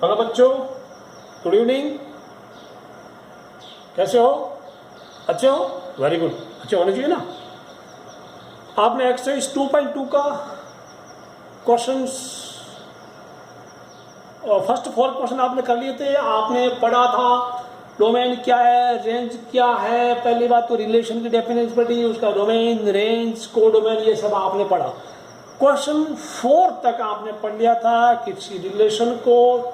Hello बच्चों, good evening. कैसे हो? अच्छे हो? वेरी गुड, अच्छे होने चाहिए ना। आपने एक्सरसाइज 2.2 का क्वेश्चंस फर्स्ट 4 क्वेश्चन आपने कर लिए थे। आपने पढ़ा था डोमेन क्या है, रेंज क्या है। पहली बात तो रिलेशन की डेफिनेशन पढ़ी, उसका डोमेन, रेंज, कोडोमेन, ये सब आपने पढ़ा। क्वेश्चन 4 तक आपने पढ़ लिया था। किसी रिलेशन को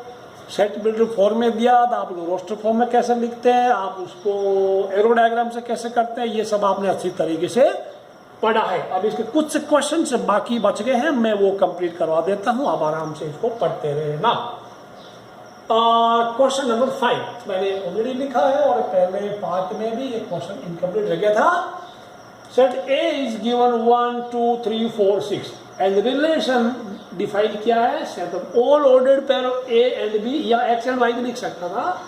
सेट बिल्डर फॉर्म में दिया तो आप रोस्टर फॉर्म में कैसे लिखते हैं, आप उसको एरो डायग्राम से कैसे करते हैं, ये सब आपने अच्छी तरीके से पढ़ा है। अब इसके कुछ क्वेश्चन से बाकी बच गए हैं, मैं वो कंप्लीट करवा देता हूं, आप आराम से इसको पढ़ते रहे ना। क्वेश्चन नंबर 5 मैंने ऑलरेडी लिखा है और पहले पार्ट में भी ये क्वेश्चन इनकम्प्लीट रह गया था। Set A is given 1 2 3 4 6 and relation define क्या है, set of all ordered pair of A and B, या एक्स एंड वाई भी लिख सकता था,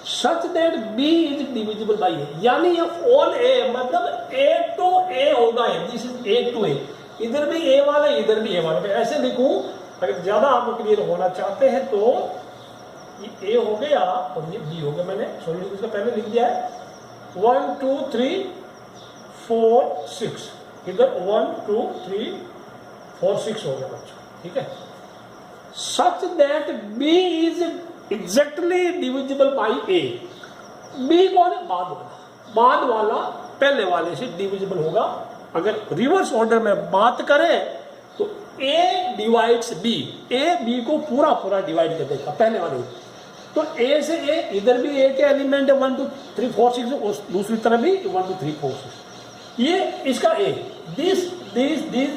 such that B is divisible by A. यानी ये ऑल ए मतलब ए टू ए होगा, this is A to A, इधर भी ए वाला इधर भी ए वाला। ऐसे लिखूं, अगर ज्यादा आपको क्लियर होना चाहते हैं तो ये ए हो गया और ये बी हो गया। मैंने सॉल्यूशन इसका पहले लिख दिया है 1 2 3 4 6, इधर 1 2 3 4 6 हो गया बच्चों, ठीक है। Such that B is exactly divisible by A. B कौन है? बाद वाला पहले वाले से डिविजिबल होगा। अगर रिवर्स ऑर्डर में बात करें तो A divides B, A B को पूरा डिवाइड कर देगा पहले वाले। तो ए से ए, इधर भी ए के एलिमेंट है 1 2 3 4 6, दूसरी तरफ भी 1 2 3 4 6, ये इसका ए। these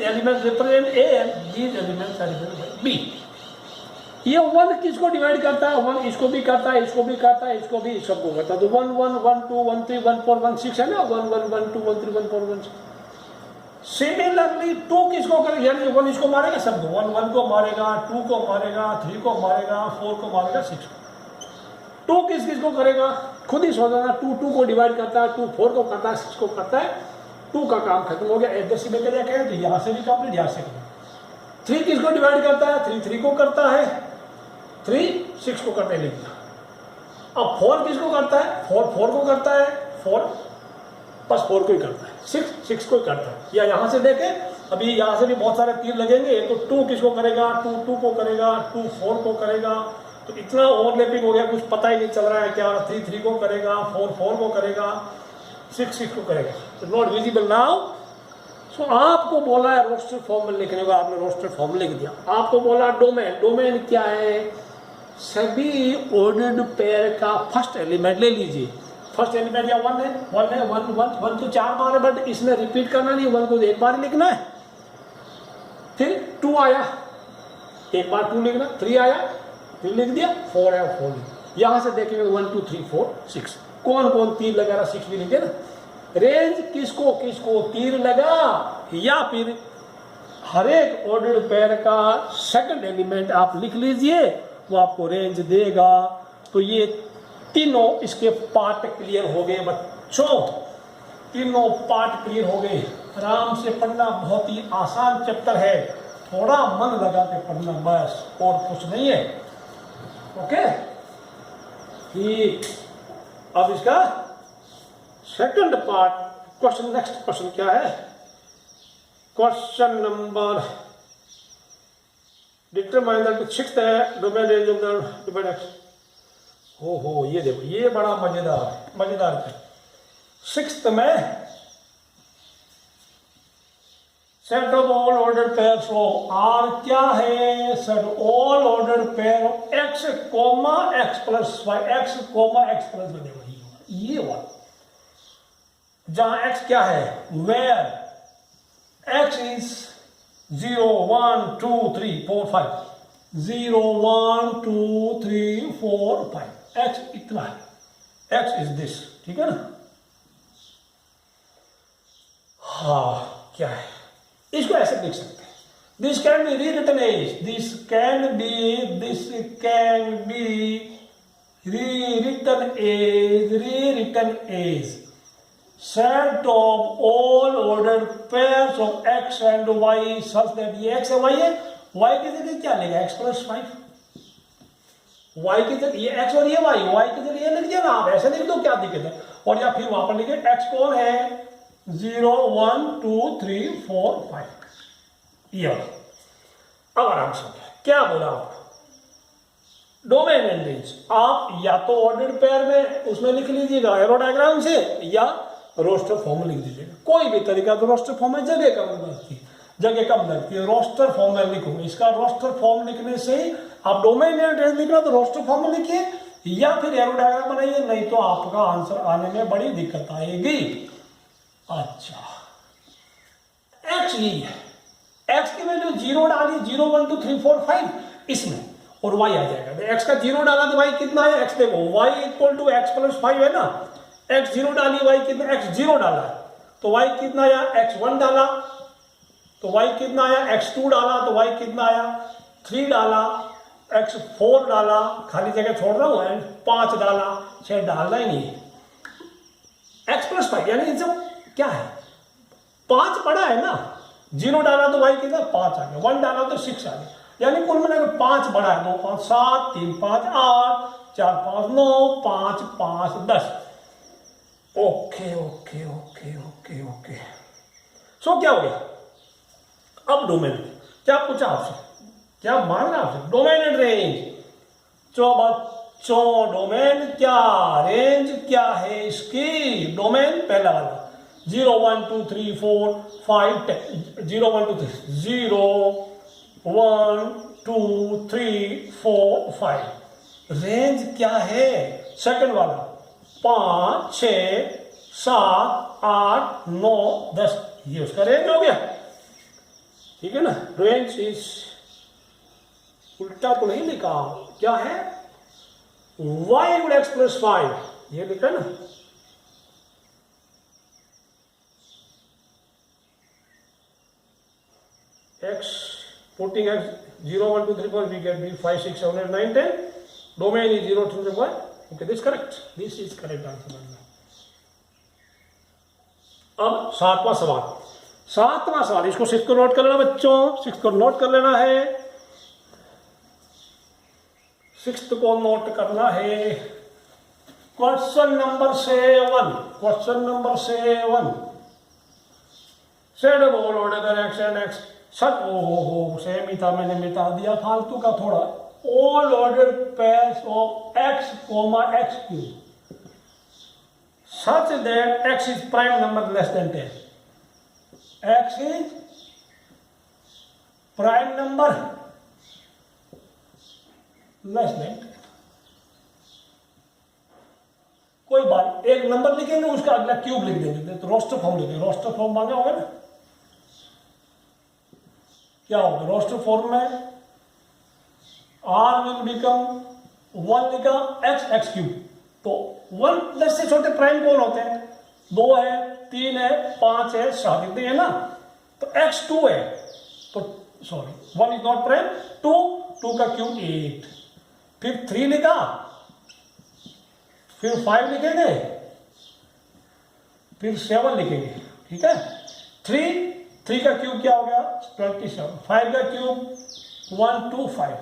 elements represent A and these elements are represented B। ये 1 किसको डिवाइड करता है? 1 इसको भी करता है, इसको भी करता है, इसको भी सबको करता है। तो 1 1 1 2 1 3 1 4 1 6 है ना, 1 1 1 2 1 3 1 4 1 6। सिमिलरली 2 किसको करेगा? यानी 1 इसको मारेगा, सब 1 1 को मारेगा, 2 को मारेगा, 3 को मारेगा, 4 को मारेगा, 6 को। 2 किसको करेगा? खुद ही सोचना। 2 2 को डिवाइड करता है, 2 4 को करता है, 6 को करता है। 2 का काम खत्म हो गया, एड्रेस में क्या कहें तो यहाँ से भी कंप्लीट, यहाँ से कंप्लीट। 3 किसको डिवाइड करता है? 3 3 को करता है, 3 6 को करता है, लिख दिया। अब 4 किसको करता है? 4 4 को करता है, 4 बस 4 को ही करता है, 6 6 को ही करता है। या यहाँ से देखें, अभी यहाँ से भी बहुत सारे तीर लगेंगे। तो 2 किसको करेगा? 2 2 को करेगा, 2 4 को करेगा। तो इतना ओवरलैपिंग हो गया, कुछ पता ही नहीं चल रहा है क्या। 3 3 को करेगा, 4 4 को करेगा, 6 6 को करेगा। तो नॉट विजिबल नाउ। सो आपको बोला है रोस्टर फॉर्म में लिखने को, आपने रोस्टर फॉर्म लिख दिया। आपको बोला डोमेन, डोमेन क्या है? सभी ऑर्डर्ड पेयर का फर्स्ट एलिमेंट ले लीजिए। फर्स्ट एलिमेंट या 1 है, 1 है, 1 1 1 तो 4 बार है, बट इसमें रिपीट करना नहीं, 1 को एक बार लिखना है। फिर 2 आया, एक बार 2 लिखना, 3 आया, 3 लिख दिया, 4 आया, 4 लिख दिया। यहां से देखेंगे 1 2 3 4 6, कौन कौन तीर लगा रहा, 6 भी लिखे ना। रेंज किसको किसको तीर लगा, या फिर हर एक ऑर्डर्ड पेयर का सेकंड एलिमेंट आप लिख लीजिए, वो आपको रेंज देगा। तो ये तीनों इसके पार्ट क्लियर हो गए बच्चों, तीनों पार्ट क्लियर हो गए। आराम से पढ़ना, बहुत ही आसान चैप्टर है, थोड़ा मन लगा के पढ़ना बस, और कुछ नहीं है। ओके, ठीक। अब इसका second part question, next question क्या है? Question number determine the sixth है, domain range of the domain X. हो ये देखो, ये बड़ा मजेदार है। सिक्स्थ में set of all ordered pair of R क्या है? Set all ordered pair of X comma X plus Y, X comma X plus Y, ये वाला जहां x क्या है? वेयर x इज 0 1 2 3 4 5, 0 1 2 3 4 5, x इतना है, x इज दिस, ठीक है ना। हाँ, क्या है? इसको ऐसे लिख सकते हैं, this can be rewritten as, this can be rewritten as set of all ordered pairs of x and y such that ये x है y है, y की जगह क्या लेगा? x plus 5। y की जगह ये x और ये y की जगह ये लिख दिया ना, आप ऐसे लिख दो, क्या दिक्कत है। और या फिर वहां पर लिखे x कौन है 0 1 2 3 4 5 ये। अब आराम से क्या बोला आप, डोमेन एंड रेंज आप या तो ऑर्डर्ड पेयर में उसमें लिख लीजिएगा एरो डायग्राम से, या रोस्टर फॉर्म में लिख दीजिएगा, कोई भी तरीका। तो रोस्टर फॉर्म में जगह कम लगती है, रोस्टर फॉर्म में लिखूंगा। इसका रोस्टर फॉर्म लिखने से ही आप डोमेन एंड रेंज लिखना तो रोस्टर फॉर्म में लिखिए, या फिर एरो डायग्राम बनाइए, नहीं तो आपका आंसर आने में बड़ी दिक्कत आएगी। अच्छा एक्स ही है, एक्स की वैल्यू 0 डाली, 0 1 2 3 4 5 इसमें, और y आ जाएगा। तो x का 0 डाला तो y कितना है, x देखो y equal to x plus 5 है ना, x 0 डाली y कितना, x 0 डाला है तो y कितना आया, x 1 डाला तो y कितना आया, x 2 डाला तो y कितना आया, 3 डाला, x 4 डाला, खाली जगह छोड़ रहा हूं, 5 डाला, 6 डालना ही नहीं है, x प्लस 5 यानी ये सब क्या है, 5 बड़ा है ना, 0 डाला तो y कितना 5 आ गया, 1 डाला तो 6 आ गया, यानी कुल मिलाकर 5 बड़ा है, 2 5 7 3 5 8 4 5 9 5 5 10। Okay okay okay okay okay so क्या हो गया, अब डोमेन क्या पूछा आपसे, क्या मांगना आपसे, डोमेन एंड रेंज। बच्चों डोमेन क्या, रेंज क्या है इसकी, डोमेन पहला वाला 0 1 2 3 4 5 10 0 1 2 3 0 1 2 3 4 5। रेंज क्या है सेकंड वाला 5 6 7 8 9 10, ये उसका रेंज हो गया, ठीक है ना। रेंज इज उल्टा तो नहीं लिखा, क्या है y गुण x प्लस 5, ये लिखा ना, x putting x 0 1 2 3 4 we get b 5 6 7 8 9 10, domain is 0 to the y. Okay, this correct, this is correct answer. अब सातवां सवाल, इसको 6 को नोट कर लेना बच्चों, 6 को नोट कर लेना है, 6 को नोट करना है। क्वेश्चन नंबर 7 सेड बोल अगर x एंड x सब हो सेम ही था, मैंने मिटा दिया फालतू का थोड़ा। All order pairs of x comma x cube such that x is prime number less than 10, x is prime number less than 10। कोई बात, एक नंबर लिखेंगे उसका अगला क्यूब लिख देंगे, तो रोस्टर फॉर्म लिखेंगे, रोस्टर फॉर्म मांगा होगा ना, क्या होगा रोस्टर फॉर्म में r will become 1 लिखा x क्यूब, तो 1 10 से छोटे प्राइम कौन होते हैं, 2 है 3 है 5 है 7 इतने है ना, तो x 2 है, तो सॉरी 1 इज नॉट प्राइम, 2 का क्यूब 8, फिर 3 लिखा, फिर 5 लिखेंगे, फिर 7 लिखेंगे, ठीक है। 3 का क्यूब क्या हो गया 27, 5 का क्यूब 1 2 5,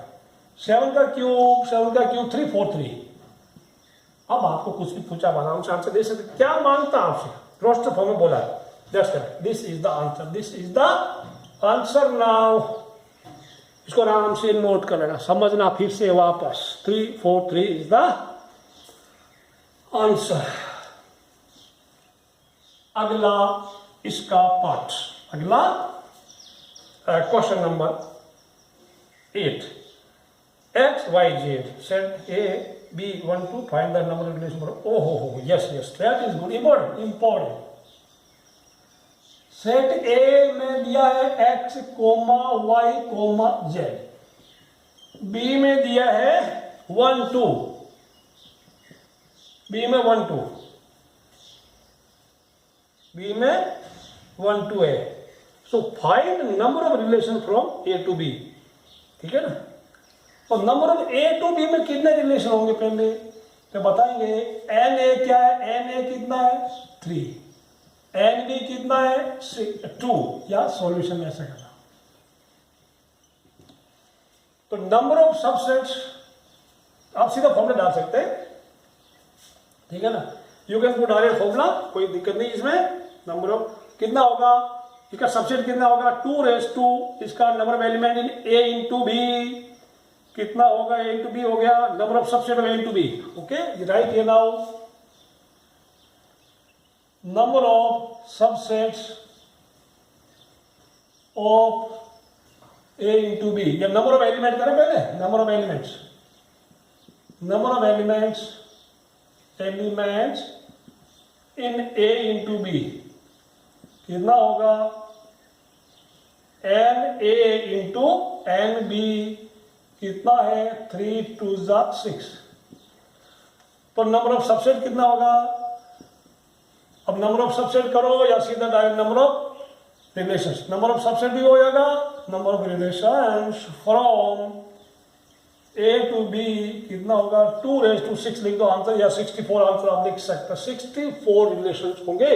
7 का क्यूब 3 4 3। अब आपको कुछ भी पूछा आराम से आंसर दे सकते, क्या मांगता आपसे, रोस्टर फॉर्म में बोला है, just this is the answer, this is the answer. Now इसको आराम से नोट कर लेना, समझना फिर से वापस, 3 4 3 इज द आंसर। अगला इसका पार्ट, अगला question number 8, x y z set a b 1 2 find the number of relation for, oh yes that is good, important। Set a में दिया है x comma y comma z, b में दिया है 1 2, b में 1 2, b में 1 2 है, so find number of relation from a to b, ठीक है ना। और number of a to b में कितने रिलेशन होंगे पहले तो बताएंगे। एन ए क्या है, एन ए कितना है 3, एन बी कितना है 2, या सॉल्यूशन ऐसा करना। तो नंबर ऑफ सबसेट्स आप सीधा फॉर्मूला डाल सकते हैं, ठीक है ना। You can put direct formula, कोई दिक्कत नहीं इसमें। नंबर ऑफ कितना होगा, इसका सबसेट कितना होगा 2 रेज़ टू इसका number of element in A into B, कितना होगा ए इंटू बी हो गया, number of subset of A into B. Okay, right here now number of subsets of A into B, या number of element करें पहले, number of elements, number of elements in A into B कितना होगा n A into n B, कितना है 3 2 6। तो number of subset कितना होगा, अब नंबर ऑफ सबसेट करो या सीधा direct number of relations, number of subset भी हो जाएगा, number of relations from A to B कितना होगा 2 रेज़ टू 6 लिख दो आंसर, या 64 आंसर आप लिख सकते हैं। 64 रिलेशंस होंगे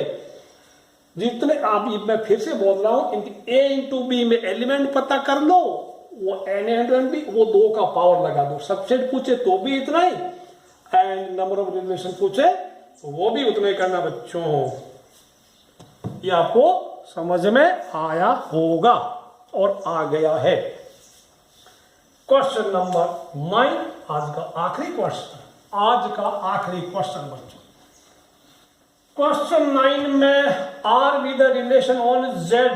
जितने आप, मैं फिर से बोल रहा हूं, ए इंटू बी में एलिमेंट पता कर लो, वो एन एंड बी, वो 2 का पावर लगा दो, सबसेट पूछे तो भी इतना ही, एंड नंबर ऑफ रिलेशन पूछे तो वो भी उतना ही करना बच्चों। ये आपको समझ में आया होगा और आ गया है। क्वेश्चन नंबर 9, आज का आखिरी क्वेश्चन, आज का आखिरी क्वेश्चन बच्चों। क्वेश्चन 9 में R with relation on Z,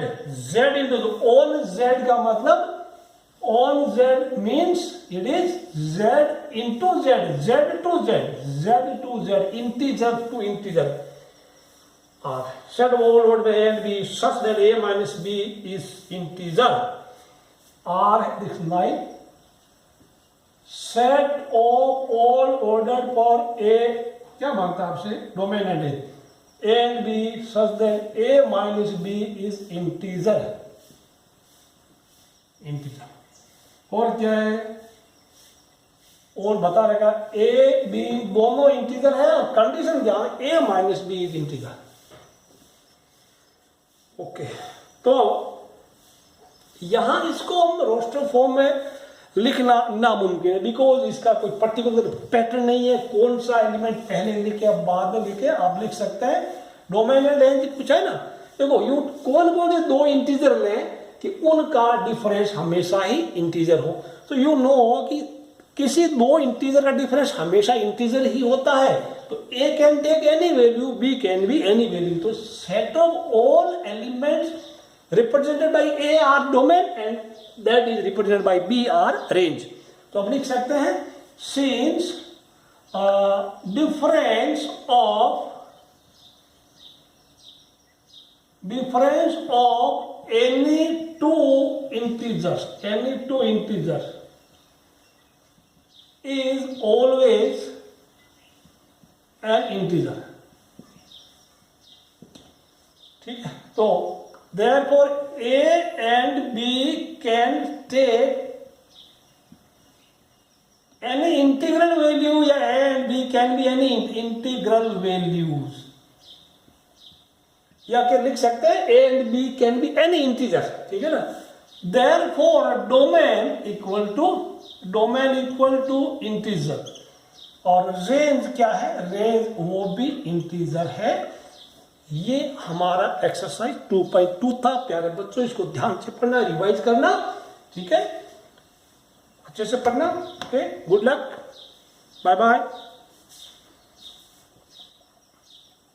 Z into on Z का मतलब on Z means it is Z into Z, Z to Z, Z to Z, integer to integer. R set overload में A and B such that A minus B is integer. R है this 9 set of all order for A, क्या मांगता है आपसे, domain and A and b such that a minus b is integer, integer। और क्या है, और बता रहेगा a b दोनों इंटीजर है, कंडीशन क्या है a minus b is integer. Okay, तो यहां इसको हम रोस्टर फॉर्म में लिखना नामुमकिन है, बिकॉज इसका कोई पर्टिकुलर पैटर्न नहीं है, कौन सा एलिमेंट पहले लिखे अब बाद में लिखे, आप लिख सकते हैं। डोमेन एंड रेंज पूछा है ना, देखो यू कौन कौन से 2 इंटीजर लें कि उनका डिफरेंस हमेशा ही इंटीजर हो, तो यू नो कि किसी 2 इंटीजर का डिफरेंस हमेशा इंटीजर ही होता है, तो A can take any value, B can be any value. तो set of all elements represented by A are domain and that is represented by B are range। तो हम लिख सकते हैं since difference of any two integers is always an integer। ठीक है, तो therefore A and B can take any integral value, या A and B can be any integral values, या क्या लिख सकते हैं A and B can be any integer, ठीक है ना। therefore domain equal to integer, और range क्या है, range वो भी integer है। ये हमारा एक्सरसाइज 2.2 था प्यारे बच्चों, इसको ध्यान से पढ़ना, रिवाइज करना, ठीक है, अच्छे से पढ़ना। Okay, good luck, bye bye.